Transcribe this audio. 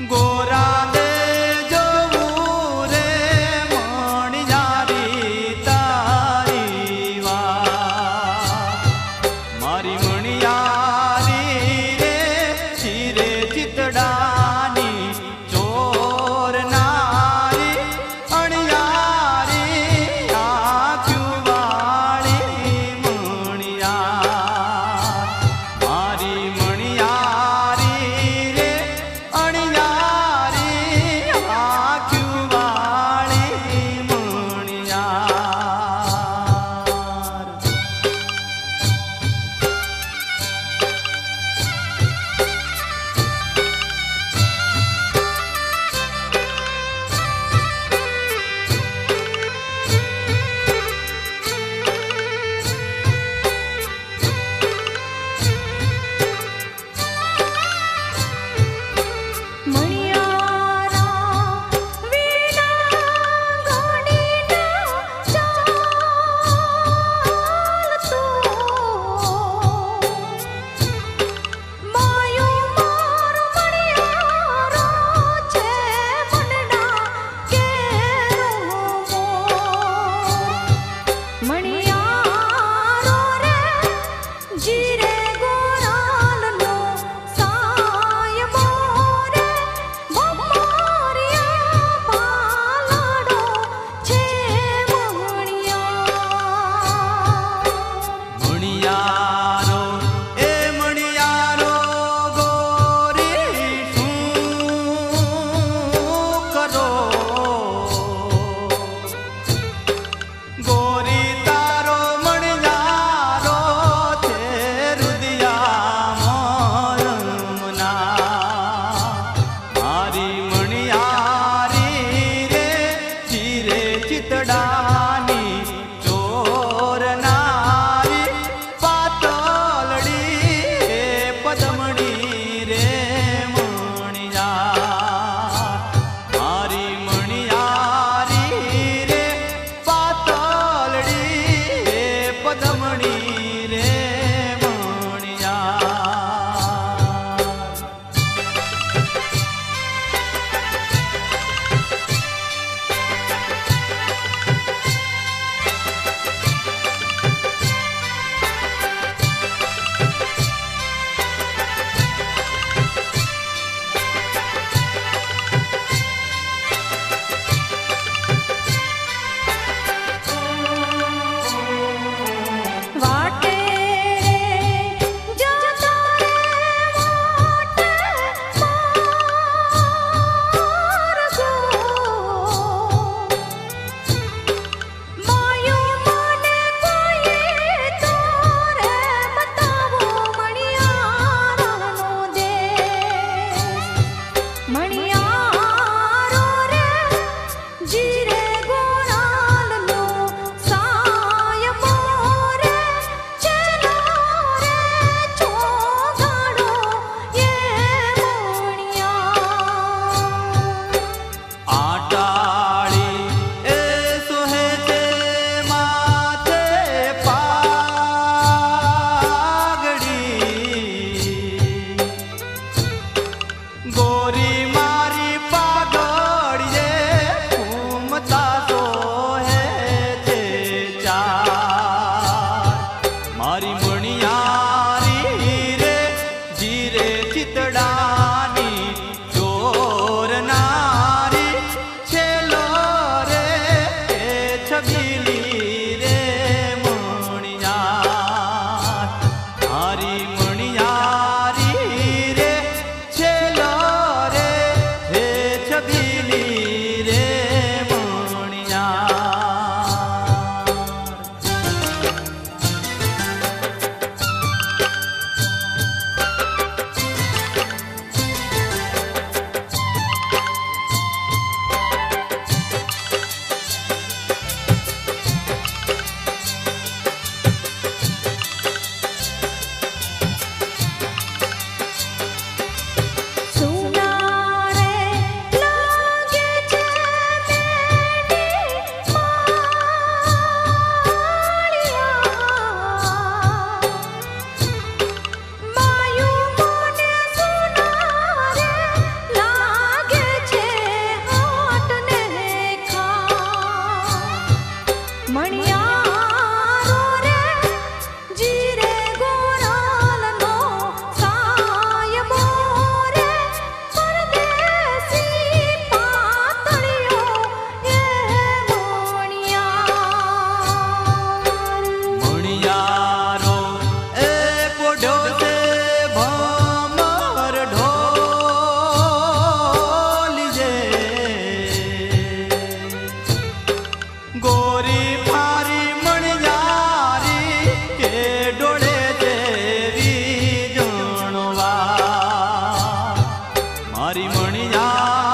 गोरा दे जोवू रे मणियारी तारी वात मारी मणियारी रे चीरे चितडानी चोर नारी अणियारी आख्यू वाली मणियार मारी मणियारी रे अणियारी आख्यू वाली मणियार। मणियारा वीणा गाणीना चालतो मायो मारो मणियारो छे मनना केरो मणियारो रे जीरे गोरालनो सायबो रे बम्मारिया पालाडो छे मणियारो ए मणियारो गोरी शू करो गोरी तारो मणियारो छे रुदिया मोरमना मारी मणियारी रे चीरे चितडानी चोर नारी पातलड़ी पदमणी रे मणियार मारी मणियारी रे पातलड़ी पदमणी रे मणियार। वाटे जाता रे वाटे मार्गो मायो माने कोई तोरे बतावो मणियारानो देश मणियारो रे जीरे गोरालनो सायबो रे चेलो रे चोगाड़ो ये मणियार। आटाड़ी ए सोहे जे माथे पागड़ी गोरी मारी पागड़िए घूमता सोहे जे चार मारी मणियारी रे जीरे चितडानी चोर नारी छेलो रे छबीली रे मणियार मारी मणियारी रे छेलो रे મારી મણિયા